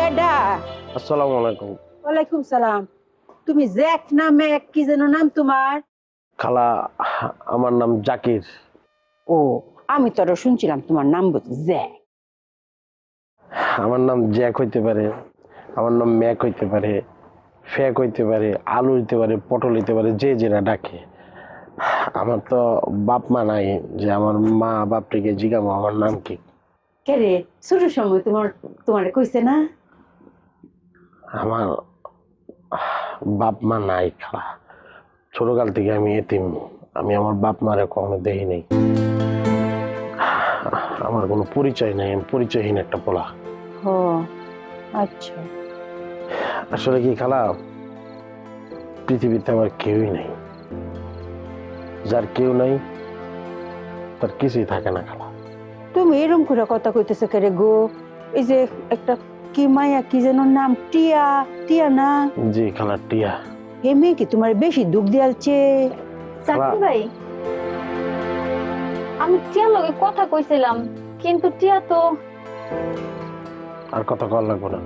কেডা? আসসালামু আলাইকুম। ওয়ালাইকুম সালাম। তুমি জ্যাক না ম্যাক কি যেন নাম তোমার? খালা, আমার নাম জাকির। ও, আমি তো আরো শুনছিলাম তোমার নাম বলতে জ্যাক। আমার নাম জ্যাক হইতে পারে, আমার নাম ম্যাক হইতে পারে, ফ্যাক হইতে পারে, আলু হইতে পারে, পটল হইতে পারে, যে যেটা ডাকে। আমার তো বাপ মা নাই যে আমার মা বাপটিকে জিজ্ঞামো আমার নাম কি। কে রে, ছোট সময় তোমার কইছে না? আমার বাপ মা নাই খালা, ছোটকাল থেকে আমি এতিম। আমি আমার বাপ মারে কখনো দেখি নাই। আমার কোনো পরিচয় নাই, আমি পরিচয়হীন একটা পোলা। ও আচ্ছা। আসলে কি খালা, পৃথিবীতে আমার কেউই নাই। যার কেউ নাই তার কিছুই থাকে না খালা। তুমি এরম করে কথা কইতেছো কে রে গো? এই যে একটা কি মায়া কি যেন নাম, টিয়া, টিয়া না? জি খালা, টিয়া। এ মেয়ে কি তোমার বেশি দুঃখ দিয়ালছে? জাকির ভাই, আমি টিয়ার লগে কথা কইছিলাম, কিন্তু টিয়া তো আর কথা কল লাগবো না,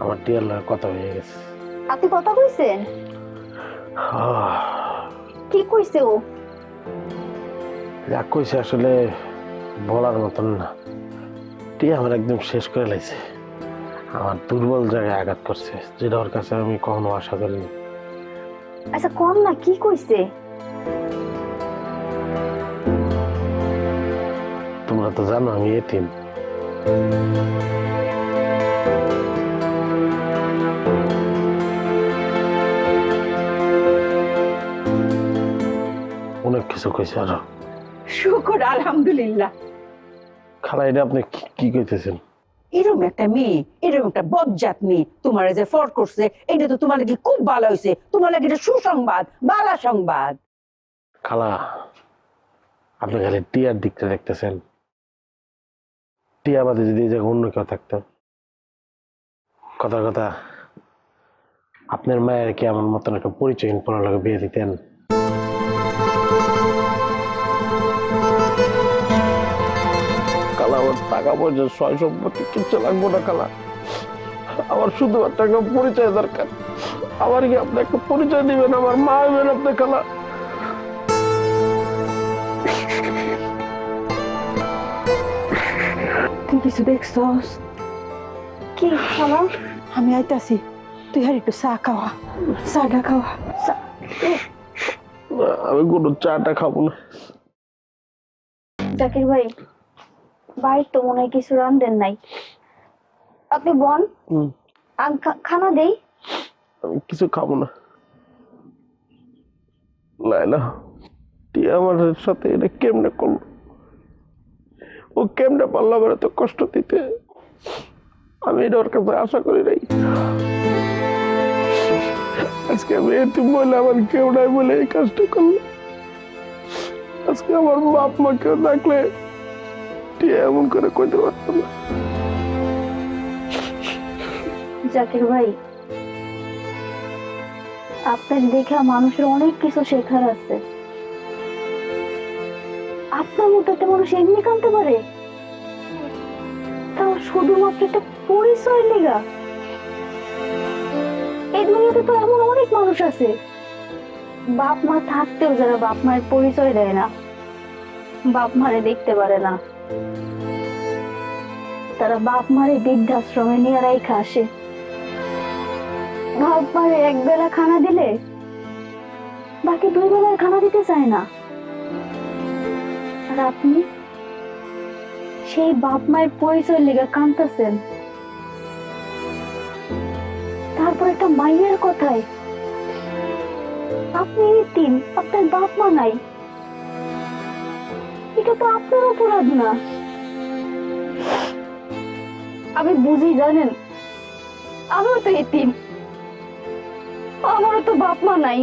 আমার টিয়ার লগে কথা হয়ে গেছে। আপনি কথা কইছেন? কি কইছে ও? যা কইছে আসলে বলার মতন না। টিয়া আমার একদম শেষ করে লাইছে, আমার দুর্বল জায়গায় আঘাত করছে, যেটা ওর কাছে আমি কখনো আশা করিনি। আচ্ছা কোন না, কি কইছে? তোমরা তো জানো আমি এতিম। অনেক কিছু কইছে আরো। শুকর আলহামদুলিল্লাহ। খালা, এটা আপনি কি কইতেছেন? এরকম একটা মেয়ে, এরকম একটা বজ্জাত মেয়ে তোমার যে ফর করছে, এটা তো তোমার লাগি খুব ভালো হয়েছে। তোমার লাগি এটা সুসংবাদ, ভালো সংবাদ। খালা, আপনি খালি টিয়ার দিকটা দেখতেছেন। টিয়া বাদে যদি এই জায়গায় অন্য কেউ থাকতো, কথা কথা আপনার মায়ের কি আমার মতন একটা পরিচয়হীন পোলার লগে বিয়ে দিতেন? খালা, আমার টাকা পয়সা সয় সম্পত্তি কিচ্ছু লাগবো না খালা, আমার শুধুমাত্র একটা পরিচয় দরকার। আমার কি আপনি একটা পরিচয় দিবেন? আমার মা হইবেন আপনি খালা। তুই কিছু দেখছস? কি খালা? আমি আইতাছি, তুই আর একটু চা খাওয়া, চাটা খাওয়া। আমি কোনো চাটা খাবো না। জাকির ভাই, বাড়ির তো মনে হয় কিছু রান্ধেন নাই, আপনি বন, আমি খানা দেই। আমি কিছু খাবো না। লাইলা, টিয়া আমার সাথে এটা কেমনে করলো? ও কেমনে পারলো আমার এত কষ্ট দিতে? আমি এটা ওর কাছে আশা করি নাই। আজকে আমি এতিম বলে আমার কেউ নাই বলে এই কাজটা করলো। আজকে আমার বাপ মা কেউ থাকলে টিয়া এমন করে কইতে পারতো না। জাকির ভাই, আপনার দেখা মানুষের অনেক কিছু শেখার আছে। আপনার মতো একটা মানুষ এমনি কাঁদতে পারে, তাও শুধুমাত্র একটা পরিচয় লেগা? এই দুনিয়াতে তো এমন অনেক মানুষ আছে, বাপ মা থাকতেও যারা বাপ মায়ের পরিচয় দেয় না, বাপ মারে দেখতে পারে না, তারা বাপ মারে বৃদ্ধাশ্রমে নিয়ে রাইখা আসে। বাপ মারে এক বেলা খানা দিলে বাকি 2 বেলার খানা দিতে চায় না। আর আপনি সেই বাপ মায়ের পরিচয় লেগে কাঁদতেছেন, তারপর একটা মাইয়ের কথায় আপনি এতিম, আপনার বাপ মা নাই। এটা তো আপনার অপরাধ না। আমি বুঝি, জানেন, আমিও তো এতিম, আমারও তো বাপ মা নাই।